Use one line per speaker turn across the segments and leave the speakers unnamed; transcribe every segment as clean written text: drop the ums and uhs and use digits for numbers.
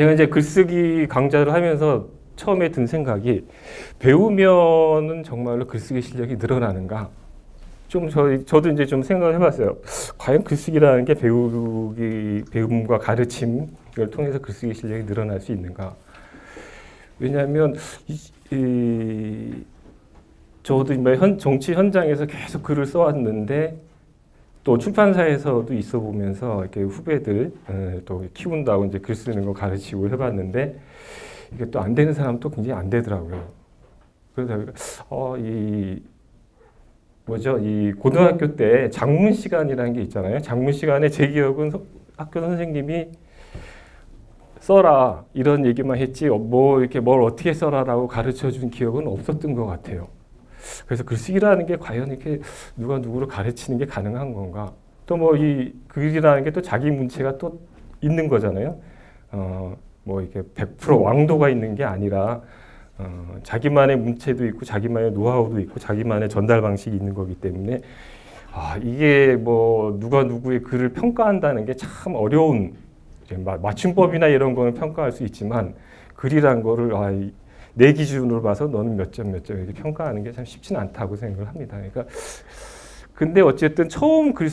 제가 이제 글쓰기 강좌를 하면서 처음에 든 생각이 배우면은 정말로 글쓰기 실력이 늘어나는가? 좀 저도 이제 좀 생각을 해봤어요. 과연 글쓰기라는 게 배움과 가르침을 통해서 글쓰기 실력이 늘어날 수 있는가? 왜냐하면 저도 정치 현장에서 계속 글을 써왔는데 또 출판사에서도 있어 보면서 이렇게 후배들 또 키운다고 이제 글 쓰는 거 가르치고 해봤는데 이게 또 안 되는 사람은 또 굉장히 안 되더라고요. 그래서 이 고등학교 때 작문 시간이라는 게 있잖아요. 작문 시간에 제 기억은 학교 선생님이 써라 이런 얘기만 했지 뭐 이렇게 뭘 어떻게 써라라고 가르쳐 준 기억은 없었던 것 같아요. 그래서 글쓰기라는 게 과연 이렇게 누가 누구를 가르치는 게 가능한 건가? 또 뭐 이 글이라는 게 또 자기 문체가 또 있는 거잖아요. 뭐 이렇게 100% 왕도가 있는 게 아니라 자기만의 문체도 있고 자기만의 노하우도 있고 자기만의 전달 방식이 있는 거기 때문에 이게 뭐 누가 누구의 글을 평가한다는 게 참 어려운 맞춤법이나 이런 거는 평가할 수 있지만 글이란 거를 내 기준으로 봐서 너는 몇 점 몇 점 이렇게 평가하는 게 참 쉽지는 않다고 생각을 합니다. 그러니까 근데 어쨌든 처음 글을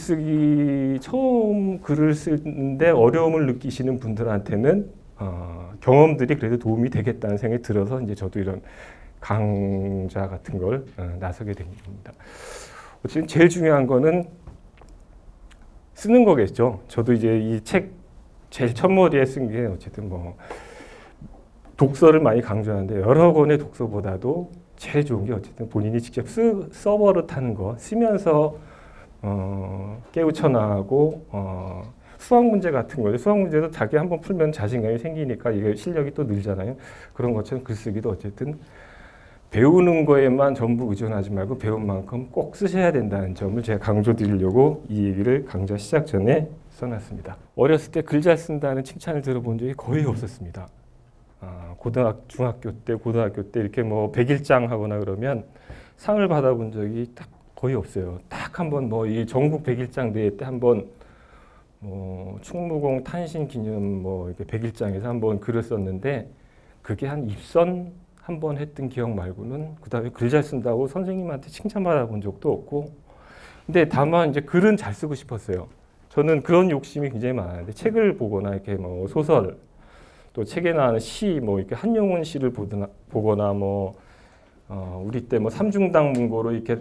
쓰는데 어려움을 느끼시는 분들한테는 경험들이 그래도 도움이 되겠다는 생각이 들어서 이제 저도 이런 강좌 같은 걸 나서게 된 겁니다. 어쨌든 제일 중요한 거는 쓰는 거겠죠. 저도 이제 이 책 제일 첫머리에 쓴 게 어쨌든 뭐 독서를 많이 강조하는데 여러 권의 독서보다도 제일 좋은 게 어쨌든 본인이 직접 써버릇하는 거 쓰면서 깨우쳐 나가고 수학 문제 같은 거죠. 수학 문제도 자기 한번 풀면 자신감이 생기니까 이게 실력이 또 늘잖아요. 그런 것처럼 글쓰기도 어쨌든 배우는 거에만 전부 의존하지 말고 배운 만큼 꼭 쓰셔야 된다는 점을 제가 강조드리려고 이 얘기를 강좌 시작 전에 써놨습니다. 어렸을 때 글 잘 쓴다는 칭찬을 들어본 적이 거의 없었습니다. 고등학교 때 이렇게 뭐 백일장 하거나 그러면 상을 받아본 적이 딱 거의 없어요. 딱 한 번 뭐 이 전국 백일장 대회 때 한 번 뭐 충무공 탄신 기념 뭐 이렇게 백일장에서 한 번 글을 썼는데 그게 한 입선 한 번 했던 기억 말고는 그다음에 글 잘 쓴다고 선생님한테 칭찬받아 본 적도 없고 근데 다만 이제 글은 잘 쓰고 싶었어요. 저는 그런 욕심이 굉장히 많았는데 책을 보거나 이렇게 뭐 소설 또 책에 나오는 시 뭐 이렇게 한용운 시를 보거나 뭐 우리 때 뭐 삼중당 문고로 이렇게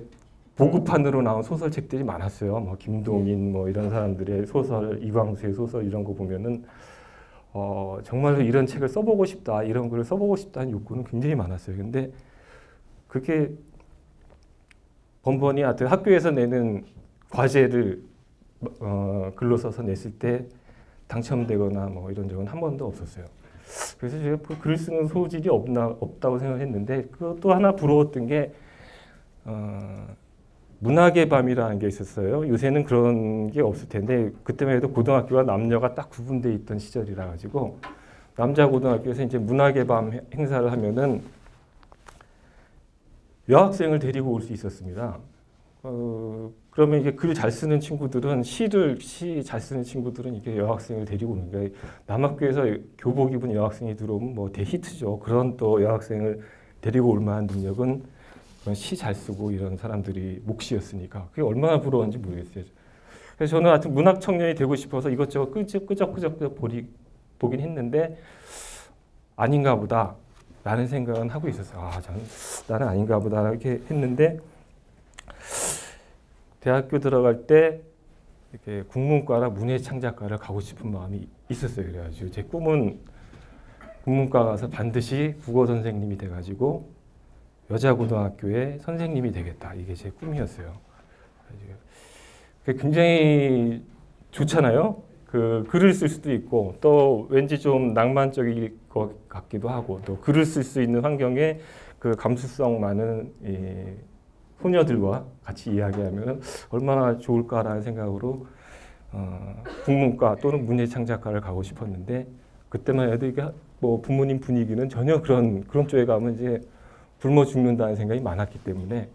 보급판으로 나온 소설책들이 많았어요. 뭐 김동인 뭐 이런 사람들의 소설, 이광수의 소설 이런 거 보면은 정말로 이런 책을 써보고 싶다, 이런 글을 써보고 싶다는 욕구는 굉장히 많았어요. 근데 그게 번번이 하여튼 학교에서 내는 과제를 글로 써서 냈을 때 당첨되거나 뭐 이런 적은 한 번도 없었어요. 그래서 제가 글 쓰는 소질이 없다고 생각했는데 그것도 하나 부러웠던 게 문학의 밤이라는 게 있었어요. 요새는 그런 게 없을 텐데 그때만 해도 고등학교가 남녀가 딱 구분되어 있던 시절이라 가지고 남자 고등학교에서 이제 문학의 밤 행사를 하면은 여학생을 데리고 올 수 있었습니다. 그러면 이게 글 잘 쓰는 친구들은 시 잘 쓰는 친구들은 이게 여학생을 데리고 오는 거예요. 남학교에서 교복 입은 여학생이 들어오면 뭐 대히트죠. 그런 또 여학생을 데리고 올 만한 능력은 시 잘 쓰고 이런 사람들이 몫이었으니까 그게 얼마나 부러운지 모르겠어요. 그래서 저는 하여튼 문학 청년이 되고 싶어서 이것저것 끄적끄적 보긴 했는데 아닌가 보다 라는 생각은 하고 있었어요. 나는 아닌가 보다 이렇게 했는데 대학교 들어갈 때 이렇게 국문과나 문예창작과를 가고 싶은 마음이 있었어요. 그래가지고 제 꿈은 국문과 가서 반드시 국어 선생님이 돼가지고 여자고등학교의 선생님이 되겠다. 이게 제 꿈이었어요. 그게 굉장히 좋잖아요. 글을 쓸 수도 있고 또 왠지 좀 낭만적일 것 같기도 하고 또 글을 쓸 수 있는 환경에 그 감수성 많은 소녀들과 같이 이야기하면 얼마나 좋을까라는 생각으로 국문과 또는 문예창작과를 가고 싶었는데 그때만 해도 이게 뭐 부모님 분위기는 전혀 그런 쪽에 가면 이제 굶어 죽는다는 생각이 많았기 때문에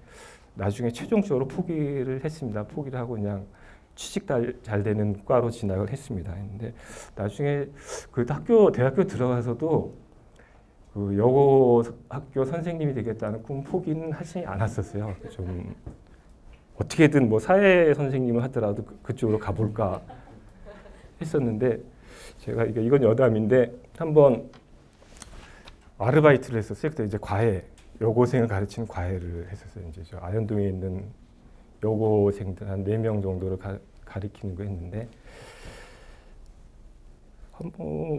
나중에 최종적으로 포기를 했습니다. 포기를 하고 그냥 취직 잘 되는 과로 진학을 했습니다. 근데 나중에 그 대학교 들어가서도 그 여고 학교 선생님이 되겠다는 꿈 포기는 하지 않았었어요. 좀 어떻게든 뭐 사회 선생님을 하더라도 그쪽으로 가볼까 했었는데 제가 이건 여담인데 한번 아르바이트를 했었어요. 그때 이제 과외, 여고생을 가르치는 과외를 했었어요. 이제 저 아현동에 있는 여고생들 한 4명 정도를 가리키는 거 했는데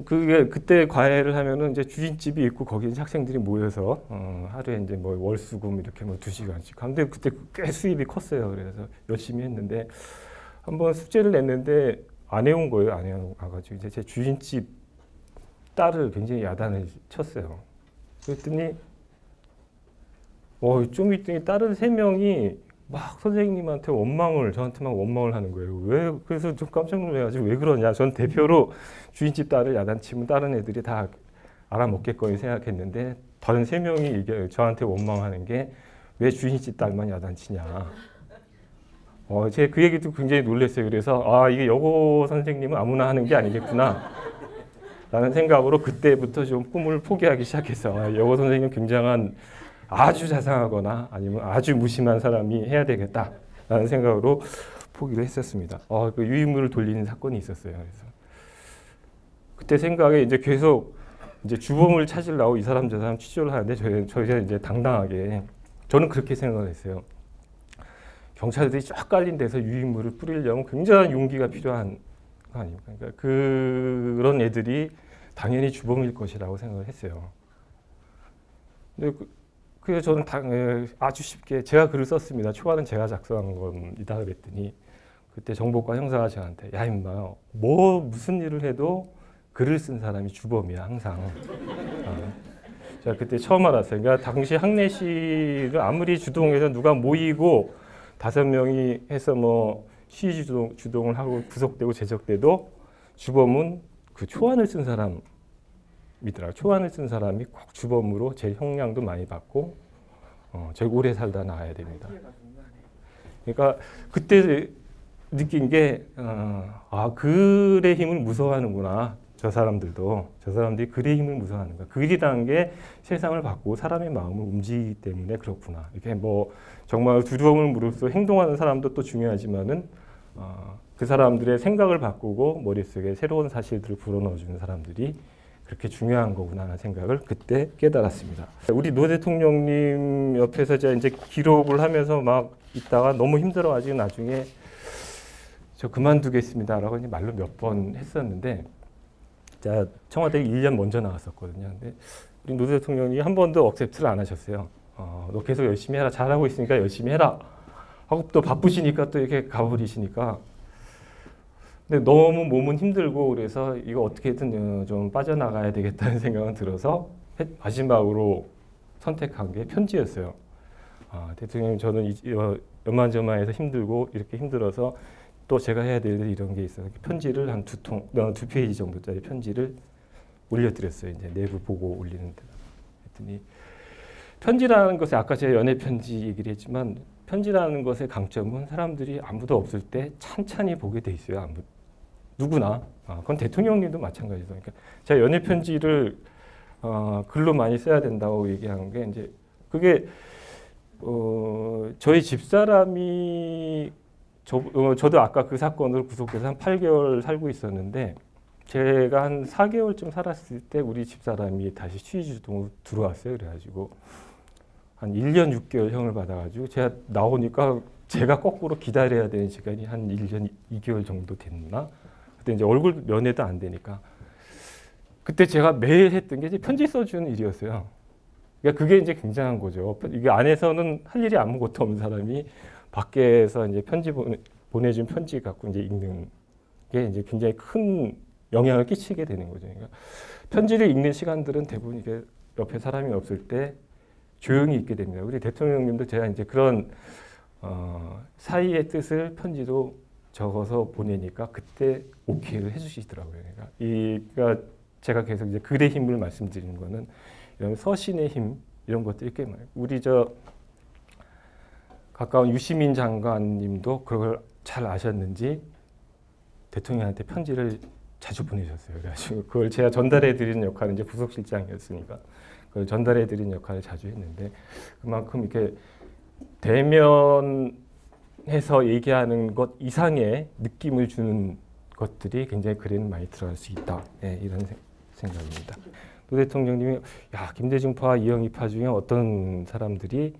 그게 그때 과외를 하면은 이제 주인집이 있고 거기에 이제 학생들이 모여서 하루에 이제 뭐 월수금 이렇게 뭐 2시간씩. 근데 그때 꽤 수입이 컸어요. 그래서 열심히 했는데 한번 숙제를 냈는데 안 해온 거예요. 안 해와가지고 이제 제 주인집 딸을 굉장히 야단을 쳤어요. 그랬더니 좀 있더니 다른 3명이 막 선생님한테 저한테만 원망을 하는 거예요. 왜? 그래서 좀 깜짝 놀라가지고 왜 그러냐. 전 대표로 주인집 딸을 야단치면 다른 애들이 다 알아먹겠거니 생각했는데 다른 3명이 이게 저한테 원망하는 게 왜 주인집 딸만 야단치냐. 제가 그 얘기도 굉장히 놀랐어요. 그래서 이게 여고 선생님은 아무나 하는 게 아니겠구나 라는 생각으로 그때부터 좀 꿈을 포기하기 시작했어요. 여고 선생님 굉장한 아주 자상하거나 아니면 아주 무심한 사람이 해야 되겠다라는 생각으로 포기를 했었습니다. 그 유인물을 돌리는 사건이 있었어요. 그래서 그때 생각에 이제 계속 이제 주범을 찾으려고 이 사람 저 사람 취조를 하는데 저희가 이제 당당하게 저는 그렇게 생각을 했어요. 경찰들이 쫙 깔린 데서 유인물을 뿌리려면 굉장한 용기가 필요한 거 아닙니까? 그러니까 그런 애들이 당연히 주범일 것이라고 생각을 했어요. 근데 그래서 저는 아주 쉽게 제가 글을 썼습니다. 초안은 제가 작성한 겁니다. 그랬더니 그때 정보과 형사가 저한테 야 임마 무슨 일을 해도 글을 쓴 사람이 주범이야 항상. 제가 그때 처음 알았어요. 그러니까 당시 항내시를 아무리 주동해서 누가 모이고 5명이 해서 뭐 시위 주동을 하고 구속되고 제적돼도 주범은 그 초안을 쓴 사람이더라고요. 초안을 쓴 사람이 꼭 주범으로 제일 형량도 많이 받고 제일 오래 살다 나와야 됩니다. 그러니까 그때 느낀 게 글의 힘을 무서워하는구나. 저 사람들이 글의 힘을 무서워하는 거야. 글이라는 게 세상을 바꾸고 사람의 마음을 움직이기 때문에 그렇구나. 이렇게 뭐 정말 두려움을 무릅쓰고 행동하는 사람도 또 중요하지만은 그 사람들의 생각을 바꾸고 머릿속에 새로운 사실들을 불어넣어주는 사람들이 그렇게 중요한 거구나 하는 생각을 그때 깨달았습니다. 우리 노 대통령님 옆에서 제가 이제 기록을 하면서 막 있다가 너무 힘들어가지고 나중에 저 그만두겠습니다라고 말로 몇 번 했었는데 제가 청와대에 1년 먼저 나왔었거든요. 근데 우리 노 대통령이 한 번도 억셉트를 안 하셨어요. 너 계속 열심히 해라. 잘하고 있으니까 열심히 해라. 하고 또 바쁘시니까 또 이렇게 가버리시니까. 근데 너무 몸은 힘들고 그래서 이거 어떻게든 좀 빠져나가야 되겠다는 생각은 들어서 마지막으로 선택한 게 편지였어요. 대통령님 저는 요만저만해서 힘들고 이렇게 힘들어서 또 제가 해야 될 이런 게 있어서 편지를 한 2페이지 정도짜리 편지를 올려드렸어요. 이제 내부 보고 올리는 데. 했더니 편지라는 것에 아까 제가 연애 편지 얘기를 했지만 편지라는 것의 강점은 사람들이 아무도 없을 때 찬찬히 보게 돼 있어요. 누구나. 그건 대통령님도 마찬가지죠. 그러니까 제가 연애 편지를 글로 많이 써야 된다고 얘기한 게 이제 그게 저희 집사람이 저도 아까 그 사건으로 구속돼서 한 8개월 살고 있었는데 제가 한 4개월쯤 살았을 때 우리 집사람이 다시 취직주동으로 들어왔어요. 그래가지고 한 1년 6개월 형을 받아가지고 제가 나오니까 제가 거꾸로 기다려야 되는 시간이 한 1년 2개월 정도 됐나? 그때 이제 얼굴 면회도 안 되니까 그때 제가 매일 했던 게 이제 편지 써주는 일이었어요. 그러니까 그게 이제 굉장한 거죠. 이게 안에서는 할 일이 아무것도 없는 사람이 밖에서 이제 편지 보내준 편지 갖고 이제 읽는 게 이제 굉장히 큰 영향을 끼치게 되는 거죠. 그러니까 편지를 읽는 시간들은 대부분 이게 옆에 사람이 없을 때 조용히 읽게 됩니다. 우리 대통령님도 제가 이제 그런 사이의 뜻을 편지로 적어서 보내니까 그때 오케이를 해주시더라고요. 그러니까 제가 계속 이제 글의 힘을 말씀드리는 거는 이런 서신의 힘 이런 것들이 꽤 많아요. 우리 가까운 유시민 장관님도 그걸 잘 아셨는지 대통령한테 편지를 자주 보내셨어요. 그래가지고 그걸 제가 전달해 드리는 역할은 이제 부속실장이었으니까 그걸 전달해 드리는 역할을 자주 했는데 그만큼 이렇게 대면해서 얘기하는 것 이상의 느낌을 주는 것들이 굉장히 글에는 많이 들어갈 수 있다. 네, 이런 생각입니다. 노 대통령님이 김대중파와 이영희파 중에 어떤 사람들이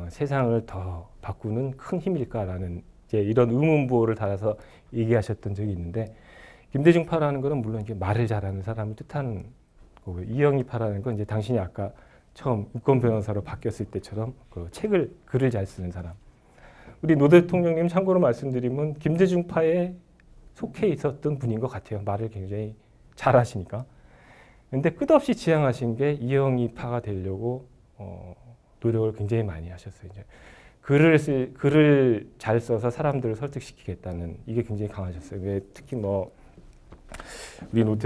세상을 더 바꾸는 큰 힘일까라는 이제 이런 의문부호를 달아서 얘기하셨던 적이 있는데 김대중파라는 것은 물론 이제 말을 잘하는 사람을 뜻하는 거고요. 이영희파라는 건 이제 당신이 아까 처음 인권 변호사로 바뀌었을 때처럼 그 글을 잘 쓰는 사람. 우리 노 대통령님 참고로 말씀드리면 김대중파에 속해 있었던 분인 것 같아요. 말을 굉장히 잘하시니까. 근데 끝없이 지향하신 게 이영희파가 되려고 노력을 굉장히 많이 하셨어요. 이제 글을 잘 써서 사람들을 설득시키겠다는 이게 굉장히 강하셨어요. 왜 특히 우리 노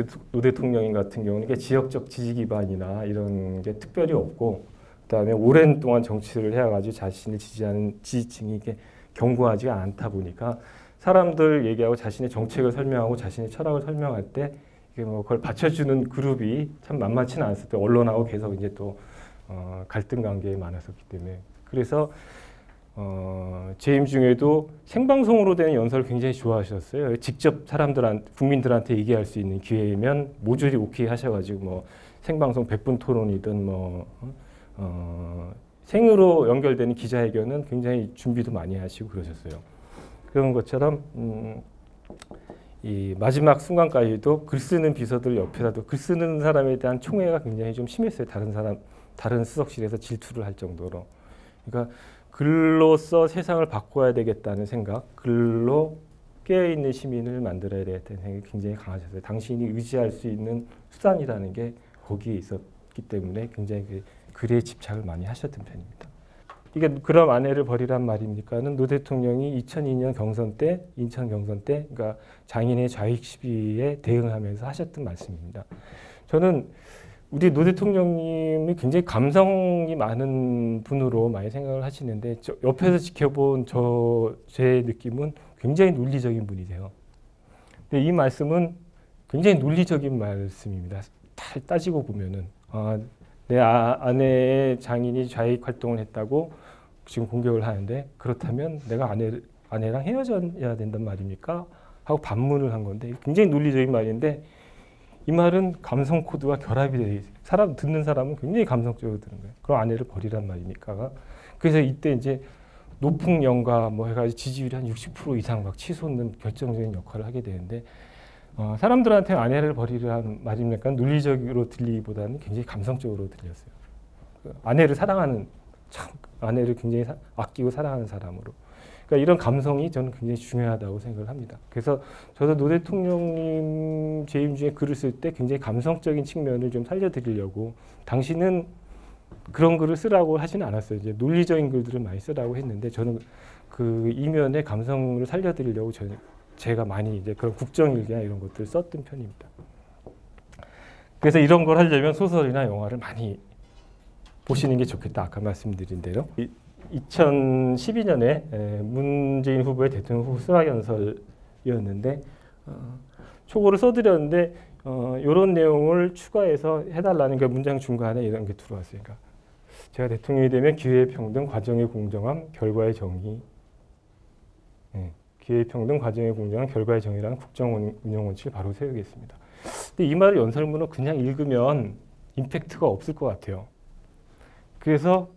대통령 같은 경우는 이게 지역적 지지 기반이나 이런 게 특별히 없고, 그다음에 오랜 동안 정치를 해와가지고 자신을 지지하는 지지층이 이게 견고하지가 않다 보니까 사람들 얘기하고 자신의 정책을 설명하고 자신의 철학을 설명할 때 이게 그걸 받쳐주는 그룹이 참 만만치는 않았을 때 언론하고 계속 이제 또 갈등 관계에 많았었기 때문에 그래서 재임 중에도 생방송으로 되는 연설을 굉장히 좋아하셨어요. 직접 국민들한테 얘기할 수 있는 기회면 모조리 오케이 하셔가지고 생방송 100분 토론이든 생으로 연결되는 기자회견은 굉장히 준비도 많이 하시고 그러셨어요. 그런 것처럼 이 마지막 순간까지도 글 쓰는 비서들 옆에라도 글 쓰는 사람에 대한 총애가 굉장히 좀 심했어요. 다른 수석실에서 질투를 할 정도로. 그러니까 글로써 세상을 바꿔야 되겠다는 생각, 글로 깨어있는 시민을 만들어야 되겠다는 생각이 굉장히 강하셨어요. 당신이 의지할 수 있는 수단이라는 게 거기에 있었기 때문에 굉장히 글에 집착을 많이 하셨던 편입니다. 이게 그럼 아내를 버리란 말입니까는 노 대통령이 2002년 경선 때, 인천 경선 때, 그러니까 장인의 좌익 시비에 대응하면서 하셨던 말씀입니다. 저는 우리 노 대통령님이 굉장히 감성이 많은 분으로 많이 생각을 하시는데 옆에서 지켜본 제 느낌은 굉장히 논리적인 분이세요. 근데 이 말씀은 굉장히 논리적인 말씀입니다. 잘 따지고 보면은 내 아내의 장인이 좌익 활동을 했다고 지금 공격을 하는데 그렇다면 내가 아내랑 헤어져야 된단 말입니까? 하고 반문을 한 건데 굉장히 논리적인 말인데 이 말은 감성 코드와 결합이 돼 있어요. 듣는 사람은 굉장히 감성적으로 듣는 거예요. 그럼 아내를 버리란 말입니까? 그래서 이때 이제 높은 영가 해가지고 지지율이 한 60% 이상 막 치솟는 결정적인 역할을 하게 되는데 사람들한테 아내를 버리란 말입니까? 논리적으로 들리기보다는 굉장히 감성적으로 들렸어요. 아내를 굉장히 아끼고 사랑하는 사람으로. 그러니까 이런 감성이 저는 굉장히 중요하다고 생각을 합니다. 그래서 저도 노 대통령님 재임 중에 글을 쓸 때 굉장히 감성적인 측면을 좀 살려드리려고 당신은 그런 글을 쓰라고 하지는 않았어요. 이제 논리적인 글들을 많이 쓰라고 했는데 저는 그 이면의 감성을 살려드리려고 제가 많이 이제 그런 국정일기나 이런 것들을 썼던 편입니다. 그래서 이런 걸 하려면 소설이나 영화를 많이 보시는 게 좋겠다. 아까 말씀드린 대로. 2012년에 문재인 후보의 대통령 후보 수락연설이었는데 초고를 써드렸는데 이런 내용을 추가해서 해달라는 게 문장 중간에 이런 게 들어왔어요. 그러니까 제가 대통령이 되면 기회평등, 과정의 공정함, 결과의 정의, 기회평등, 과정의 공정함, 결과의 정의라는 국정 운영 원칙을 바로 세우겠습니다. 근데 이 말을 연설문으로 그냥 읽으면 임팩트가 없을 것 같아요. 그래서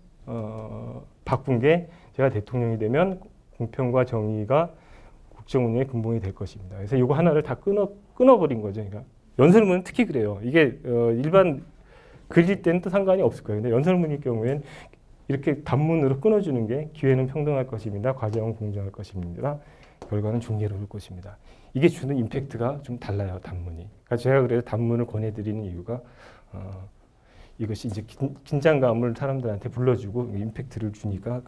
바꾼 게 제가 대통령이 되면 공평과 정의가 국정 운영의 근본이 될 것입니다. 그래서 이거 하나를 다 끊어버린 거죠. 그러니까 연설문은 특히 그래요. 이게 일반 글일 때는 또 상관이 없을 거예요. 근데 연설문일 경우에는 이렇게 단문으로 끊어주는 게 기회는 평등할 것입니다. 과정은 공정할 것입니다. 결과는 종례로울 것입니다. 이게 주는 임팩트가 좀 달라요. 단문이. 그러니까 제가 그래서 단문을 권해드리는 이유가 이것이 이제 긴장감을 사람들한테 불러주고 임팩트를 주니까